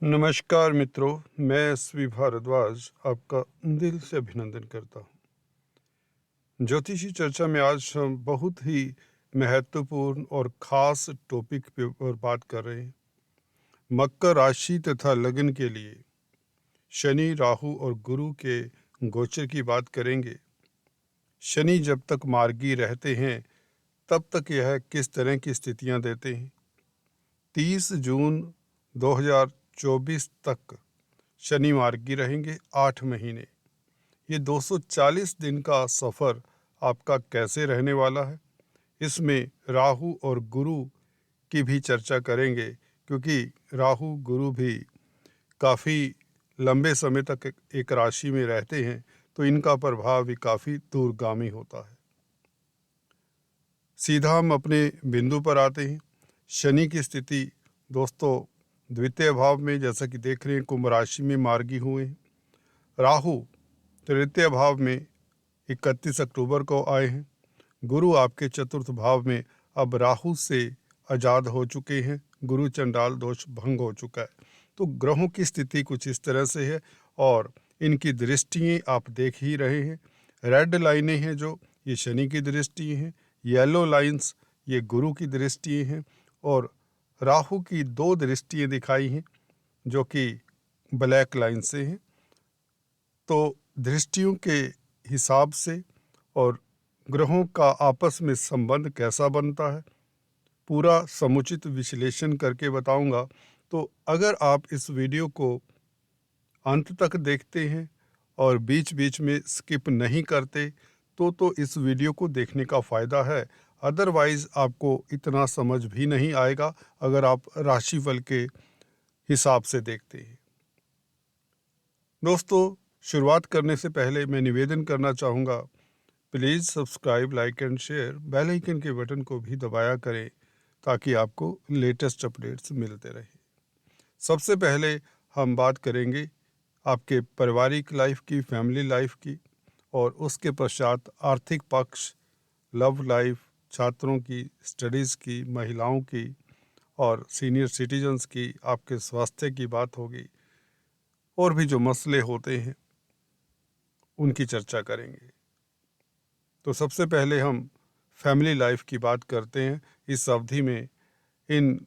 नमस्कार मित्रों, मैं एसवी भारद्वाज आपका दिल से अभिनंदन करता हूँ। ज्योतिषी चर्चा में आज हम बहुत ही महत्वपूर्ण और ख़ास टॉपिक पर बात कर रहे हैं। मकर राशि तथा लग्न के लिए शनि, राहु और गुरु के गोचर की बात करेंगे। शनि जब तक मार्गी रहते हैं तब तक यह किस तरह की स्थितियाँ देते हैं। 30 जून 2024 तक शनि मार्गी रहेंगे 8 महीने। ये 240 दिन का सफ़र आपका कैसे रहने वाला है, इसमें राहु और गुरु की भी चर्चा करेंगे, क्योंकि राहु गुरु भी काफ़ी लंबे समय तक एक राशि में रहते हैं, तो इनका प्रभाव भी काफ़ी दूरगामी होता है। सीधा हम अपने बिंदु पर आते हैं। शनि की स्थिति दोस्तों द्वितीय भाव में, जैसा कि देख रहे हैं, कुंभ राशि में मार्गी हुए हैं। राहु तृतीय भाव में 31 अक्टूबर को आए हैं। गुरु आपके चतुर्थ भाव में अब राहु से आज़ाद हो चुके हैं। गुरु चंडाल दोष भंग हो चुका है। तो ग्रहों की स्थिति कुछ इस तरह से है और इनकी दृष्टियाँ आप देख ही रहे हैं। रेड लाइनें हैं जो, ये शनि की दृष्टि हैं। येलो लाइंस ये गुरु की दृष्टियाँ हैं और राहु की 2 दृष्टियाँ दिखाई हैं जो कि ब्लैक लाइन से हैं। तो दृष्टियों के हिसाब से और ग्रहों का आपस में संबंध कैसा बनता है, पूरा समुचित विश्लेषण करके बताऊंगा। तो अगर आप इस वीडियो को अंत तक देखते हैं और बीच बीच में स्किप नहीं करते तो इस वीडियो को देखने का फ़ायदा है। अदरवाइज़ आपको इतना समझ भी नहीं आएगा अगर आप राशिफल के हिसाब से देखते हैं। दोस्तों, शुरुआत करने से पहले मैं निवेदन करना चाहूँगा, please subscribe, like and share, bell icon के बटन को भी दबाया करें ताकि आपको लेटेस्ट अपडेट्स मिलते रहे। सबसे पहले हम बात करेंगे आपके पारिवारिक लाइफ की, फैमिली लाइफ की, और उसके पश्चात आर्थिक पक्ष, लव लाइफ, छात्रों की स्टडीज़ की, महिलाओं की और सीनियर सिटीजन्स की, आपके स्वास्थ्य की बात होगी और भी जो मसले होते हैं उनकी चर्चा करेंगे। तो सबसे पहले हम फैमिली लाइफ की बात करते हैं। इस अवधि में, इन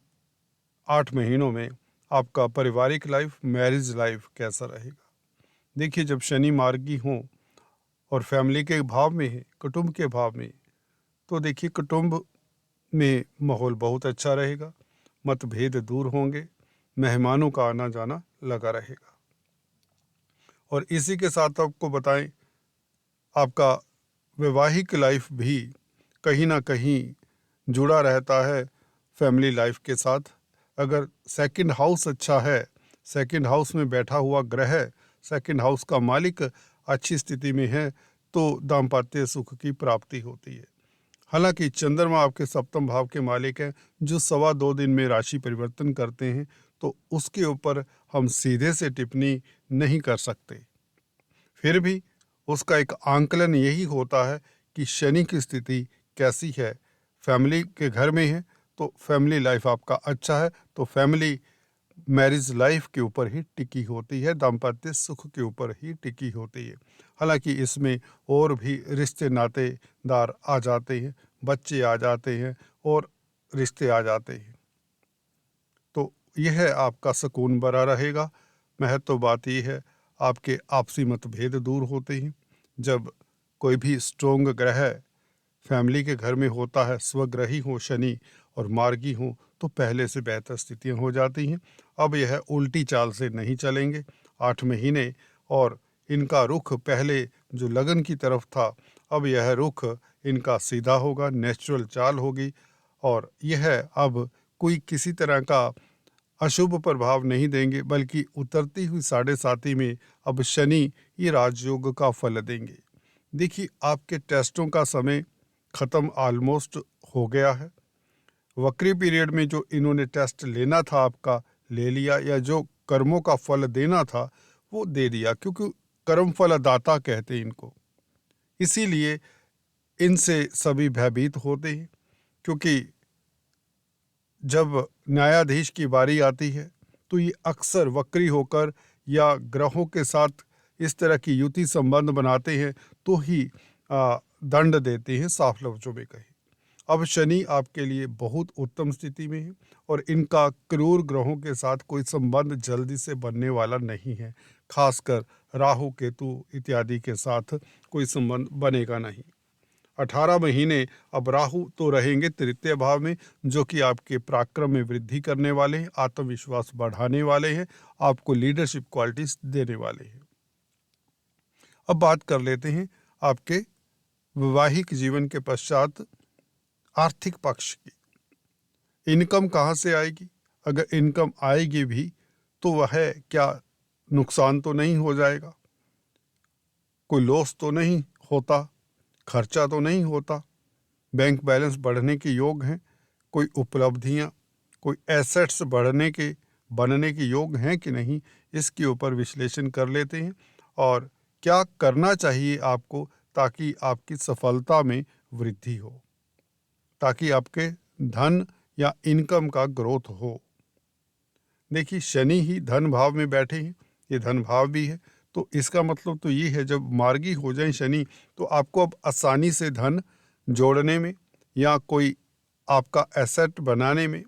8 महीनों में आपका पारिवारिक लाइफ, मैरिज लाइफ कैसा रहेगा। देखिए, जब शनि मार्गी हों और फैमिली के भाव में है, कुटुंब के भाव में, तो देखिए कुटुंब में माहौल बहुत अच्छा रहेगा, मतभेद दूर होंगे, मेहमानों का आना जाना लगा रहेगा। और इसी के साथ आपको बताएं, आपका वैवाहिक लाइफ भी कहीं ना कहीं जुड़ा रहता है फैमिली लाइफ के साथ। अगर सेकंड हाउस अच्छा है, सेकंड हाउस में बैठा हुआ ग्रह, सेकंड हाउस का मालिक अच्छी स्थिति में है, तो दाम्पत्य सुख की प्राप्ति होती है। हालांकि चंद्रमा आपके सप्तम भाव के मालिक हैं, जो 2.25 दिन में राशि परिवर्तन करते हैं, तो उसके ऊपर हम सीधे से टिप्पणी नहीं कर सकते। फिर भी उसका एक आंकलन यही होता है कि शनि की स्थिति कैसी है। फैमिली के घर में है तो फैमिली लाइफ आपका अच्छा है, तो फैमिली मैरिज लाइफ के ऊपर ही टिकी होती है, दाम्पत्य सुख के ऊपर ही टिकी होती है। हालांकि इसमें और भी रिश्ते नातेदार आ जाते हैं, बच्चे आ जाते हैं और रिश्ते आ जाते हैं, तो यह आपका सुकून बना रहेगा। महत्व बात यह है, आपके आपसी मतभेद दूर होते हैं। जब कोई भी स्ट्रोंग ग्रह फैमिली के घर में होता है, स्वग्रही हो शनि और मार्गी हो, तो पहले से बेहतर स्थितियां हो जाती हैं। अब यह उल्टी चाल से नहीं चलेंगे 8 महीने, और इनका रुख पहले जो लगन की तरफ था, अब यह रुख इनका सीधा होगा, नेचुरल चाल होगी। और यह अब कोई किसी तरह का अशुभ प्रभाव नहीं देंगे, बल्कि उतरती हुई 7.5 में अब शनि ये राजयोग का फल देंगे। देखिए, आपके टेस्टों का समय ख़त्म ऑलमोस्ट हो गया है। वक्री पीरियड में जो इन्होंने टेस्ट लेना था आपका ले लिया, या जो कर्मों का फल देना था वो दे दिया, क्योंकि कर्म फल दाता कहते हैं इनको। इसीलिए इनसे सभी भयभीत होते हैं, क्योंकि जब न्यायाधीश की बारी आती है तो ये अक्सर वक्री होकर या ग्रहों के साथ इस तरह की युति संबंध बनाते हैं तो ही दंड देते हैं, साफ लफ्जों में कहें। अब शनि आपके लिए बहुत उत्तम स्थिति में है और इनका क्रूर ग्रहों के साथ कोई संबंध जल्दी से बनने वाला नहीं है। खासकर राहु केतु इत्यादि के साथ कोई संबंध बनेगा नहीं। 18 महीने अब राहु तो रहेंगे तृतीय भाव में, जो कि आपके पराक्रम में वृद्धि करने वाले हैं, आत्मविश्वास बढ़ाने वाले हैं, आपको लीडरशिप क्वालिटीज देने वाले हैं। अब बात कर लेते हैं आपके वैवाहिक जीवन के पश्चात आर्थिक पक्ष की। इनकम कहाँ से आएगी? अगर इनकम आएगी भी तो वह क्या नुकसान तो नहीं हो जाएगा? कोई लॉस तो नहीं होता? खर्चा तो नहीं होता? बैंक बैलेंस बढ़ने के योग हैं? कोई उपलब्धियां, कोई एसेट्स बनने के योग हैं कि नहीं, इसके ऊपर विश्लेषण कर लेते हैं और क्या करना चाहिए आपको ताकि आपकी सफलता में वृद्धि हो, ताकि आपके धन या इनकम का ग्रोथ हो। देखिए, शनि ही धन भाव में बैठे हैं, ये धन भाव भी है, तो इसका मतलब तो ये है जब मार्गी हो जाए शनि तो आपको अब आसानी से धन जोड़ने में या कोई आपका एसेट बनाने में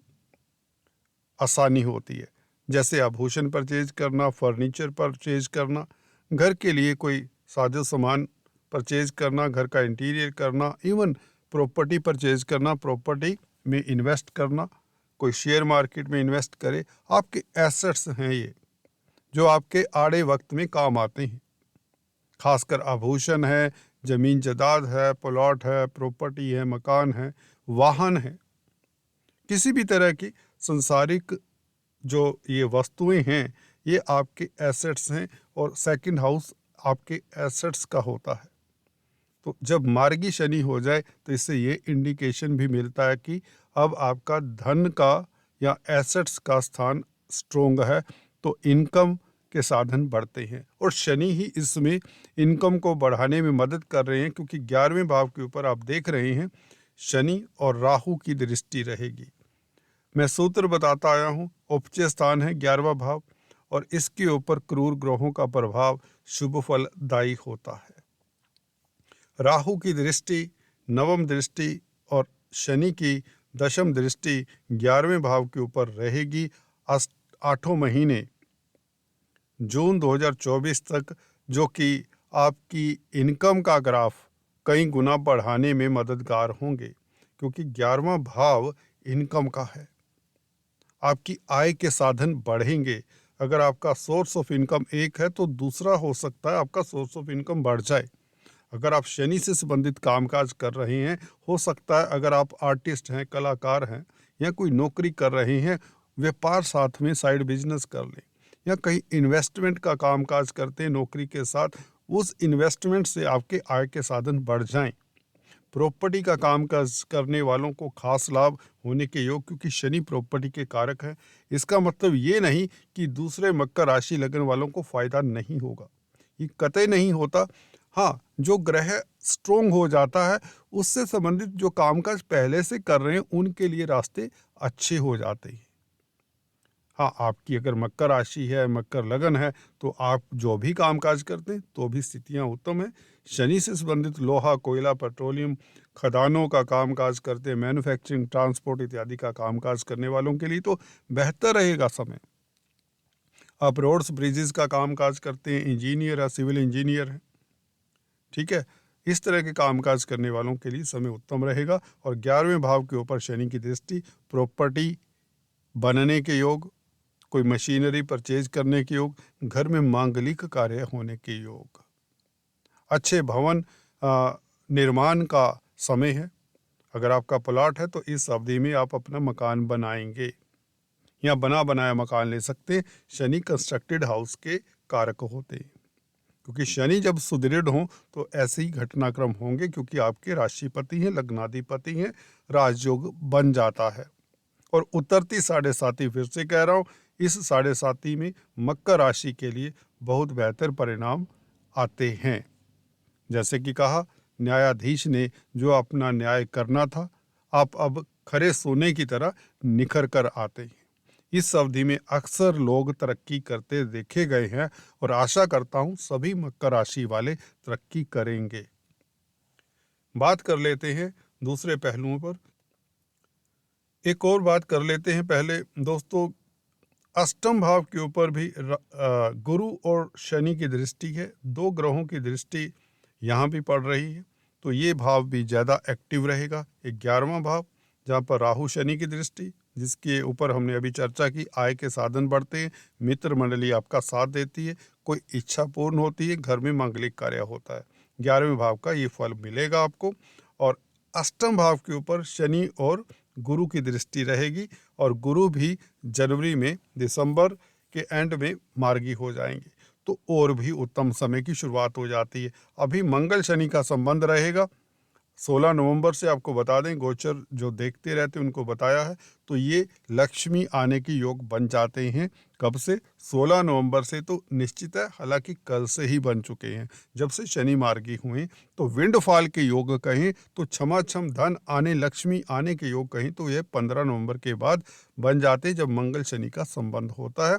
आसानी होती है। जैसे आभूषण परचेज करना, फर्नीचर परचेज करना, घर के लिए कोई साजो सामान परचेज करना, घर का इंटीरियर करना, इवन प्रॉपर्टी परचेज करना, प्रॉपर्टी में इन्वेस्ट करना, कोई शेयर मार्केट में इन्वेस्ट करे। आपके एसेट्स हैं ये जो आपके आड़े वक्त में काम आते हैं। खासकर आभूषण है, जमीन जायदाद है, प्लॉट है, प्रॉपर्टी है, मकान है, वाहन है, किसी भी तरह की संसारिक जो ये वस्तुएं हैं ये आपके एसेट्स हैं और सेकंड हाउस आपके एसेट्स का होता है। तो जब मार्गी शनि हो जाए तो इससे ये इंडिकेशन भी मिलता है कि अब आपका धन का या एसेट्स का स्थान स्ट्रोंग है, तो इनकम के साधन बढ़ते हैं और शनि ही इसमें इनकम को बढ़ाने में मदद कर रहे हैं, क्योंकि 11वें भाव के ऊपर आप देख रहे हैं शनि और राहु की दृष्टि रहेगी। मैं सूत्र बताता आया हूँ, उपचय स्थान है 11वां भाव और इसके ऊपर क्रूर ग्रहों का प्रभाव शुभ फलदायी होता है। राहु की दृष्टि, नवम दृष्टि और शनि की दशम दृष्टि 11वें भाव के ऊपर रहेगी 8 महीने जून 2024 तक, जो कि आपकी इनकम का ग्राफ कई गुना बढ़ाने में मददगार होंगे, क्योंकि 11वां भाव इनकम का है। आपकी आय के साधन बढ़ेंगे। अगर आपका सोर्स ऑफ इनकम एक है तो दूसरा हो सकता है आपका सोर्स ऑफ इनकम बढ़ जाए। अगर आप शनि से संबंधित कामकाज कर रहे हैं, हो सकता है अगर आप आर्टिस्ट हैं, कलाकार हैं या कोई नौकरी कर रहे हैं, व्यापार साथ में साइड बिजनेस कर लें, या कहीं इन्वेस्टमेंट का कामकाज करते हैं नौकरी के साथ, उस इन्वेस्टमेंट से आपके आय के साधन बढ़ जाएं। प्रॉपर्टी का कामकाज करने वालों को खास लाभ होने के योग, क्योंकि शनि प्रॉपर्टी के कारक है। इसका मतलब ये नहीं कि दूसरे मकर राशि लगन वालों को फायदा नहीं होगा, ये कतई नहीं होता। हाँ, जो ग्रह स्ट्रोंग हो जाता है उससे संबंधित जो कामकाज पहले से कर रहे हैं उनके लिए रास्ते अच्छे हो जाते हैं। हाँ, आपकी अगर मकर राशि है, मकर लगन है, तो आप जो भी कामकाज करते हैं तो भी स्थितियां उत्तम है। शनि से संबंधित लोहा, कोयला, पेट्रोलियम, खदानों का कामकाज करते हैं, मैन्युफैक्चरिंग, ट्रांसपोर्ट इत्यादि का कामकाज करने वालों के लिए तो बेहतर रहेगा समय। आप रोड्स ब्रिजेस का कामकाज करते हैं, इंजीनियर है, सिविल इंजीनियर है, ठीक है, इस तरह के कामकाज करने वालों के लिए समय उत्तम रहेगा। और 11वें भाव के ऊपर शनि की दृष्टि, प्रॉपर्टी बनने के योग, कोई मशीनरी परचेज करने के योग, घर में मांगलिक कार्य होने के योग, अच्छे भवन निर्माण का समय है। अगर आपका प्लॉट है तो इस अवधि में आप अपना मकान बनाएंगे या बना बनाया मकान ले सकते हैं। शनि कंस्ट्रक्टेड हाउस के कारक होते हैं, क्योंकि शनि जब सुदृढ़ हों तो ऐसे ही घटनाक्रम होंगे, क्योंकि आपके राशिपति हैं, लग्नाधिपति हैं, राजयोग बन जाता है। और उतरती 7.5 फिर से कह रहा हूँ, इस 7.5 में मकर राशि के लिए बहुत बेहतर परिणाम आते हैं। जैसे कि कहा, न्यायाधीश ने जो अपना न्याय करना था, आप अब खरे सोने की तरह निखर कर आते हैं। इस अवधि में अक्सर लोग तरक्की करते देखे गए हैं और आशा करता हूं सभी मकर राशि वाले तरक्की करेंगे। बात कर लेते हैं दूसरे पहलुओं पर। एक और बात कर लेते हैं पहले दोस्तों, अष्टम भाव के ऊपर भी गुरु और शनि की दृष्टि है। दो ग्रहों की दृष्टि यहाँ भी पड़ रही है, तो ये भाव भी ज़्यादा एक्टिव रहेगा। 11वां भाव जहाँ पर राहु शनि की दृष्टि, जिसके ऊपर हमने अभी चर्चा की, आय के साधन बढ़ते हैं, मित्र मंडली आपका साथ देती है, कोई इच्छा पूर्ण होती है, घर में मांगलिक कार्य होता है। 11वें भाव का ये फल मिलेगा आपको। और अष्टम भाव के ऊपर शनि और गुरु की दृष्टि रहेगी और गुरु भी जनवरी में, दिसंबर के एंड में मार्गी हो जाएंगे, तो और भी उत्तम समय की शुरुआत हो जाती है। अभी मंगल शनि का संबंध रहेगा 16 नवंबर से। आपको बता दें, गोचर जो देखते रहते हैं उनको बताया है, तो ये लक्ष्मी आने के योग बन जाते हैं। कब से? 16 नवंबर से तो निश्चित है, हालांकि कल से ही बन चुके हैं जब से शनि मार्गी हुए। तो विंडफॉल के योग कहें तो क्षमाक्षम धन आने, लक्ष्मी आने के योग कहें तो ये 15 नवंबर के बाद बन जाते हैं, जब मंगल शनि का संबंध होता है।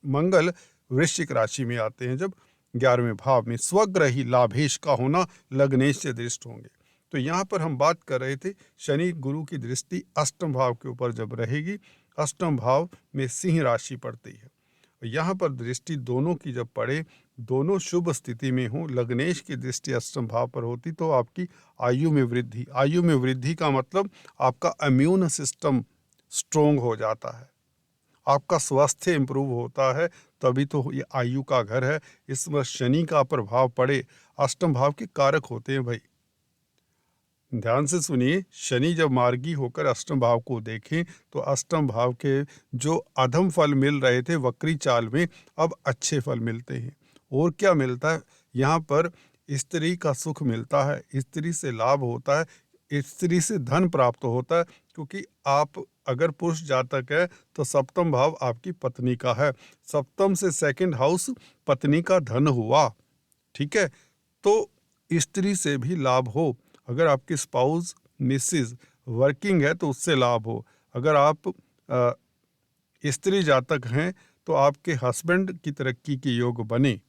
मंगल वृश्चिक राशि में आते हैं जब 11वें भाव में। स्वग्रही लाभेश का होना, लग्नेश से दृष्ट होंगे। तो यहाँ पर हम बात कर रहे थे शनि गुरु की दृष्टि अष्टम भाव के ऊपर जब रहेगी, अष्टम भाव में सिंह राशि पड़ती है, यहाँ पर दृष्टि दोनों की जब पड़े, दोनों शुभ स्थिति में हो, लग्नेश की दृष्टि अष्टम भाव पर होती तो आपकी आयु में वृद्धि। आयु में वृद्धि का मतलब आपका इम्यून सिस्टम स्ट्रोंग हो जाता है, आपका स्वास्थ्य इंप्रूव होता है, तभी तो ये आयु का घर है। इसमें शनि का प्रभाव पड़े, अष्टम भाव के कारक होते हैं भाई, ध्यान से सुनिए। शनि जब मार्गी होकर अष्टम भाव को देखें तो अष्टम भाव के जो अधम फल मिल रहे थे वक्री चाल में, अब अच्छे फल मिलते हैं। और क्या मिलता है यहाँ पर? स्त्री का सुख मिलता है, स्त्री से लाभ होता है, स्त्री से धन प्राप्त होता है, क्योंकि आप अगर पुरुष जातक है तो सप्तम भाव आपकी पत्नी का है, सप्तम से सेकंड हाउस पत्नी का धन हुआ, ठीक है। तो स्त्री से भी लाभ हो, अगर आपकी स्पाउस मिसिज वर्किंग है तो उससे लाभ हो, अगर आप स्त्री जातक हैं तो आपके हस्बैंड की तरक्की के योग बने,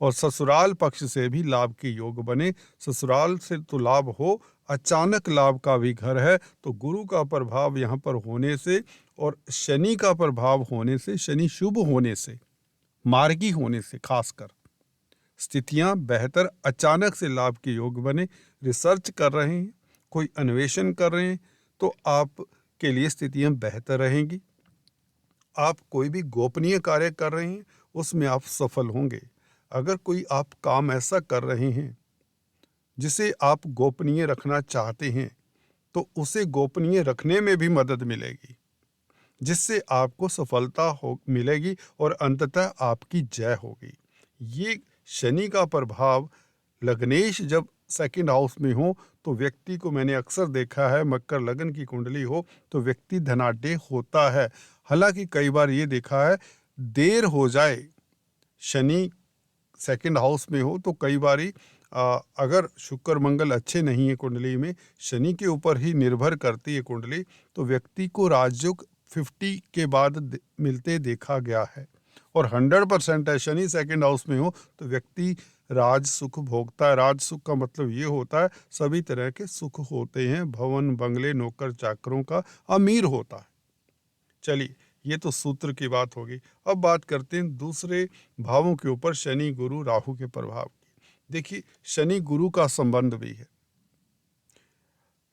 और ससुराल पक्ष से भी लाभ के योग बने। ससुराल से तो लाभ हो, अचानक लाभ का भी घर है, तो गुरु का प्रभाव यहाँ पर होने से और शनि का प्रभाव होने से, शनि शुभ होने से, मार्गी होने से खासकर स्थितियां बेहतर, अचानक से लाभ के योग बने। रिसर्च कर रहे हैं, कोई अन्वेषण कर रहे हैं, तो आप के लिए स्थितियां बेहतर रहेंगी। आप कोई भी गोपनीय कार्य कर रहे हैं उसमें आप सफल होंगे। अगर कोई आप काम ऐसा कर रहे हैं जिसे आप गोपनीय रखना चाहते हैं तो उसे गोपनीय रखने में भी मदद मिलेगी, जिससे आपको सफलता हो मिलेगी और अंततः आपकी जय होगी। ये शनि का प्रभाव लग्नेश जब सेकंड हाउस में हो तो व्यक्ति को, मैंने अक्सर देखा है, मकर लगन की कुंडली हो तो व्यक्ति धनाढ्य होता है। हालांकि कई बार ये देखा है देर हो जाए, शनि सेकंड हाउस में हो तो कई बारी अगर शुक्र मंगल अच्छे नहीं है कुंडली में, शनि के ऊपर ही निर्भर करती है कुंडली, तो व्यक्ति को राजयोग 50 के बाद मिलते देखा गया है। और 100% है, शनि सेकंड हाउस में हो तो व्यक्ति राज सुख भोगता है। राज सुख का मतलब ये होता है सभी तरह के सुख होते हैं, भवन बंगले नौकर चाकरों का, अमीर होता है। चलिए, ये तो सूत्र की बात होगी। अब बात करते हैं दूसरे भावों के ऊपर, शनि गुरु राहु के प्रभाव की। देखिए, शनि गुरु का संबंध भी है।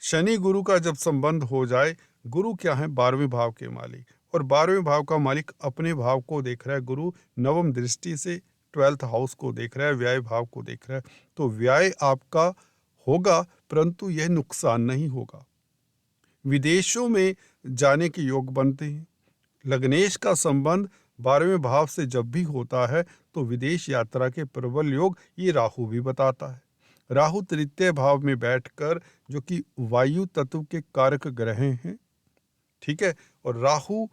शनि गुरु का जब संबंध हो जाए, गुरु क्या है? 12वें भाव के मालिक, और 12वें भाव का मालिक अपने भाव को देख रहा है। गुरु नवम दृष्टि से 12th हाउस को देख रहा है, व्यय भाव को देख रहा है। तो व्यय आपका होगा, परंतु यह नुकसान नहीं होगा। विदेशों में जाने के योग बनते हैं। लग्नेश का संबंध 12वें भाव से जब भी होता है तो विदेश यात्रा के प्रबल योग ये राहु भी बताता है। राहु तृतीय भाव में बैठकर, जो कि वायु तत्व के कारक ग्रह हैं, ठीक है, और राहु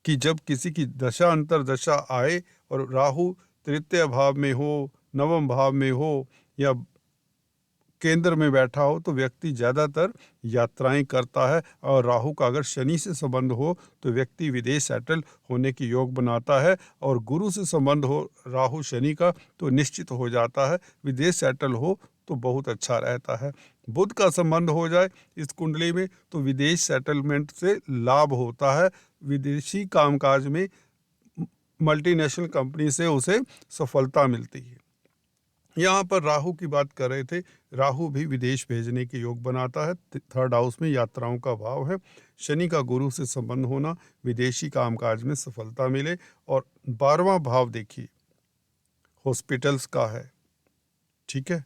की जब किसी की दशा अंतर दशा आए और राहु तृतीय भाव में हो, नवम भाव में हो, या केंद्र में बैठा हो तो व्यक्ति ज़्यादातर यात्राएं करता है, और राहु का अगर शनि से संबंध हो तो व्यक्ति विदेश सेटल होने की योग बनाता है, और गुरु से संबंध हो राहु शनि का तो निश्चित हो जाता है विदेश सेटल हो तो बहुत अच्छा रहता है। बुध का संबंध हो जाए इस कुंडली में तो विदेश सेटलमेंट से लाभ होता है, विदेशी कामकाज में मल्टीनेशनल कंपनी से उसे सफलता मिलती है। यहाँ पर राहु की बात कर रहे थे, राहु भी विदेश भेजने के योग बनाता है। थर्ड हाउस में यात्राओं का भाव है। शनि का गुरु से संबंध होना विदेशी कामकाज में सफलता मिले, और 12वां भाव देखिए हॉस्पिटल्स का है, ठीक है,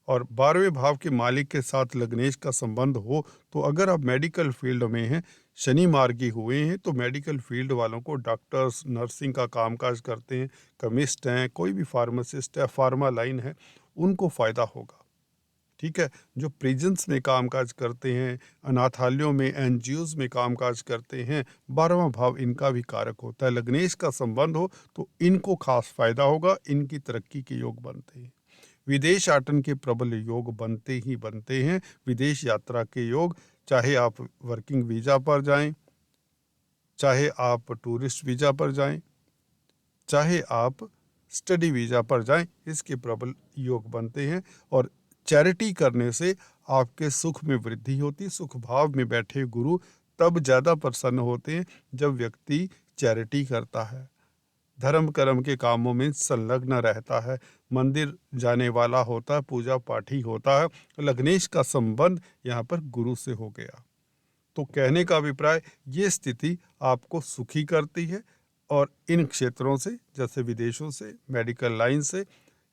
और 12वें भाव के मालिक के साथ लग्नेश का संबंध हो तो अगर आप मेडिकल फील्ड में हैं, शनि मार्गी हुए हैं, तो मेडिकल फील्ड वालों को, डॉक्टर्स, नर्सिंग का कामकाज करते हैं, केमिस्ट हैं, कोई भी फार्मासिस्ट है, फार्मा लाइन है, उनको फ़ायदा होगा, ठीक है। जो प्रिजन्स में कामकाज करते हैं, अनाथालयों में, एनजीओज में कामकाज करते हैं, 12वां भाव इनका भी कारक होता है। लग्नेश का संबंध हो तो इनको खास फ़ायदा होगा, इनकी तरक्की के योग बनते हैं। विदेश आटन के प्रबल योग बनते ही बनते हैं। विदेश यात्रा के योग, चाहे आप वर्किंग वीज़ा पर जाएं, चाहे आप टूरिस्ट वीज़ा पर जाएं, चाहे आप स्टडी वीज़ा पर जाएं, इसके प्रबल योग बनते हैं। और चैरिटी करने से आपके सुख में वृद्धि होती। सुख भाव में बैठे गुरु तब ज़्यादा प्रसन्न होते हैं जब व्यक्ति चैरिटी करता है, धर्म कर्म के कामों में संलग्न रहता है, मंदिर जाने वाला होता है, पूजा पाठी होता है। लग्नेश का संबंध यहाँ पर गुरु से हो गया। तो कहने का अभिप्राय, ये स्थिति आपको सुखी करती है, और इन क्षेत्रों से जैसे विदेशों से, मेडिकल लाइन से,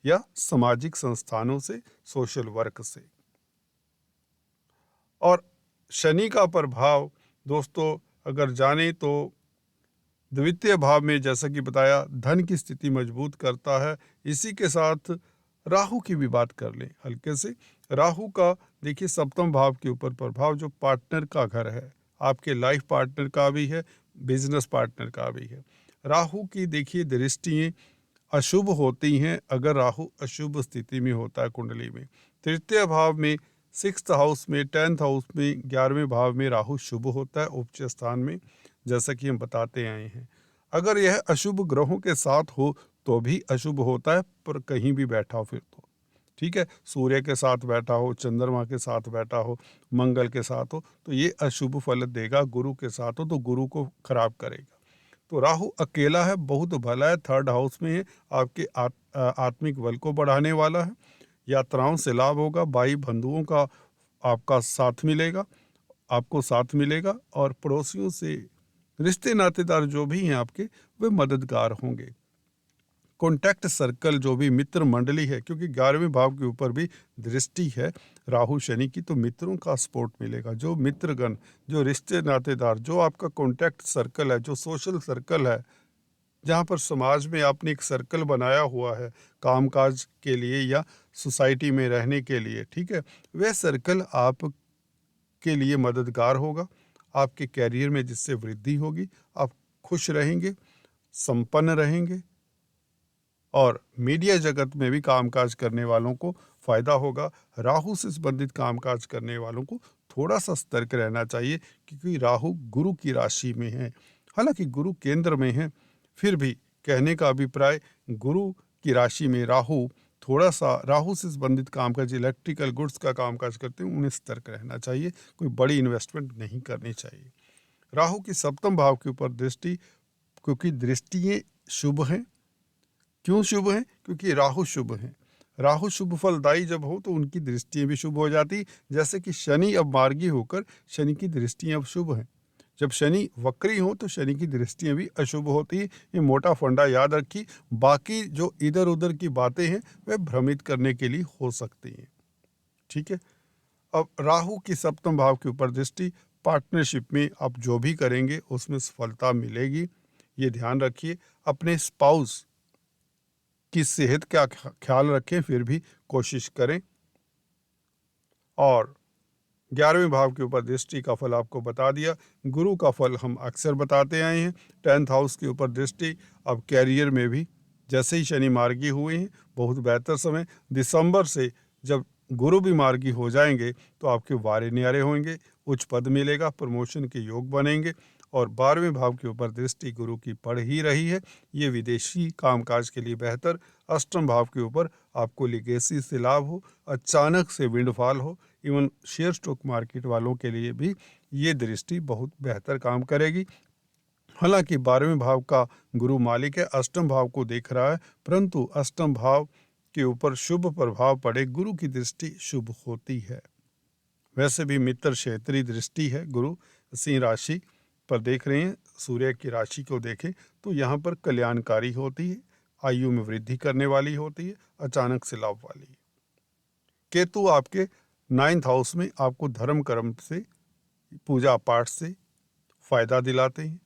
या सामाजिक संस्थानों से, सोशल वर्क से। और शनि का प्रभाव दोस्तों अगर जाने तो द्वितीय भाव में, जैसा कि बताया, धन की स्थिति मजबूत करता है। इसी के साथ राहु की भी बात कर लें हल्के से। राहु का देखिए सप्तम भाव के ऊपर प्रभाव, जो पार्टनर का घर है, आपके लाइफ पार्टनर का भी है, बिजनेस पार्टनर का भी है। राहु की देखिए दृष्टियाँ अशुभ होती हैं अगर राहु अशुभ स्थिति में होता है कुंडली में। तृतीय भाव में, 6th हाउस में, 10th हाउस में, 11वें भाव में राहु शुभ होता है उच्च स्थान में, जैसा कि हम बताते आए हैं। अगर यह अशुभ ग्रहों के साथ हो तो भी अशुभ होता है, पर कहीं भी बैठा हो फिर तो ठीक है। सूर्य के साथ बैठा हो, चंद्रमा के साथ बैठा हो, मंगल के साथ हो तो ये अशुभ फल देगा। गुरु के साथ हो तो गुरु को खराब करेगा। तो राहु अकेला है, बहुत भला है, थर्ड हाउस में है, आपके आत्मिक बल को बढ़ाने वाला है। यात्राओं से लाभ होगा, भाई बंधुओं का आपका साथ मिलेगा, आपको साथ मिलेगा, और पड़ोसियों से रिश्ते नातेदार जो भी हैं आपके, वे मददगार होंगे। कॉन्टैक्ट सर्कल जो भी मित्र मंडली है, क्योंकि 11वें भाव के ऊपर भी दृष्टि है राहु शनि की, तो मित्रों का सपोर्ट मिलेगा। जो मित्रगण, जो रिश्ते नातेदार, जो आपका कॉन्टैक्ट सर्कल है, जो सोशल सर्कल है, जहाँ पर समाज में आपने एक सर्कल बनाया हुआ है कामकाज के लिए या सोसाइटी में रहने के लिए, ठीक है, वह सर्कल आप के लिए मददगार होगा। आपके कैरियर में जिससे वृद्धि होगी, आप खुश रहेंगे, संपन्न रहेंगे, और मीडिया जगत में भी कामकाज करने वालों को फ़ायदा होगा। राहु से संबंधित कामकाज करने वालों को थोड़ा सा सतर्क रहना चाहिए, क्योंकि राहु गुरु की राशि में है। हालांकि गुरु केंद्र में है, फिर भी कहने का अभिप्राय, गुरु की राशि में राहु, थोड़ा सा राहु से संबंधित कामकाज, इलेक्ट्रिकल गुड्स का कामकाज करते हैं, उन्हें सतर्क रहना चाहिए, कोई बड़ी इन्वेस्टमेंट नहीं करनी चाहिए। राहु की सप्तम भाव के ऊपर दृष्टि, क्योंकि दृष्टियाँ शुभ हैं। क्यों शुभ हैं? क्योंकि राहु शुभ हैं। राहु शुभ फलदायी जब हो तो उनकी दृष्टियाँ भी शुभ हो जाती, जैसे कि शनि अब मार्गी होकर शनि की दृष्टियाँ अब शुभ हैं। जब शनि वक्री हो तो शनि की दृष्टियाँ भी अशुभ होती है। ये मोटा फंडा याद रखिए। बाकी जो इधर उधर की बातें हैं वह भ्रमित करने के लिए हो सकती हैं, ठीक है। अब राहु की सप्तम भाव के ऊपर दृष्टि, पार्टनरशिप में आप जो भी करेंगे उसमें सफलता मिलेगी, ये ध्यान रखिए। अपने स्पाउस की सेहत का ख्याल रखें, फिर भी कोशिश करें। और 11वें भाव के ऊपर दृष्टि का फल आपको बता दिया। गुरु का फल हम अक्सर बताते आए हैं। 10th हाउस के ऊपर दृष्टि, अब कैरियर में भी जैसे ही शनि मार्गी हुए हैं, बहुत बेहतर समय। दिसंबर से जब गुरु भी मार्गी हो जाएंगे तो आपके वारे न्यारे होंगे, उच्च पद मिलेगा, प्रमोशन के योग बनेंगे। और 12वें भाव के ऊपर दृष्टि गुरु की पड़ ही रही है, ये विदेशी कामकाज के लिए बेहतर। अष्टम भाव के ऊपर आपको लिगेसी से लाभ हो, अचानक से विंडफॉल हो। इवन शेयर स्टॉक मार्केट वालों के लिए भी ये दृष्टि बहुत बेहतर काम करेगी। हालांकि 12वें भाव का गुरु मालिक है, अष्टम भाव को देख रहा है, परंतु अष्टम भाव के ऊपर शुभ प्रभाव पड़े, गुरु की दृष्टि शुभ होती है। वैसे भी मित्र क्षेत्रीय दृष्टि है, गुरु सिंह राशि पर देख रहे हैं, सूर्य की राशि को देखें तो यहाँ पर कल्याणकारी होती है, आयु में वृद्धि करने वाली होती है, अचानक से लाभ वाली है। केतु आपके 9th हाउस में आपको धर्म कर्म से, पूजा पाठ से फायदा दिलाते हैं।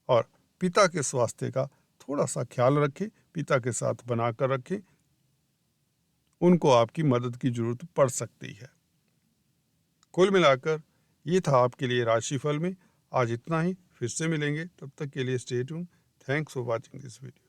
और पिता के स्वास्थ्य का थोड़ा सा ख्याल रखें, पिता के साथ बनाकर रखें, उनको आपकी मदद की जरूरत पड़ सकती है। कुल मिलाकर ये था आपके लिए राशिफल में। आज इतना ही, फिर से मिलेंगे, तब तक के लिए stay tune. Thanks for watching this video.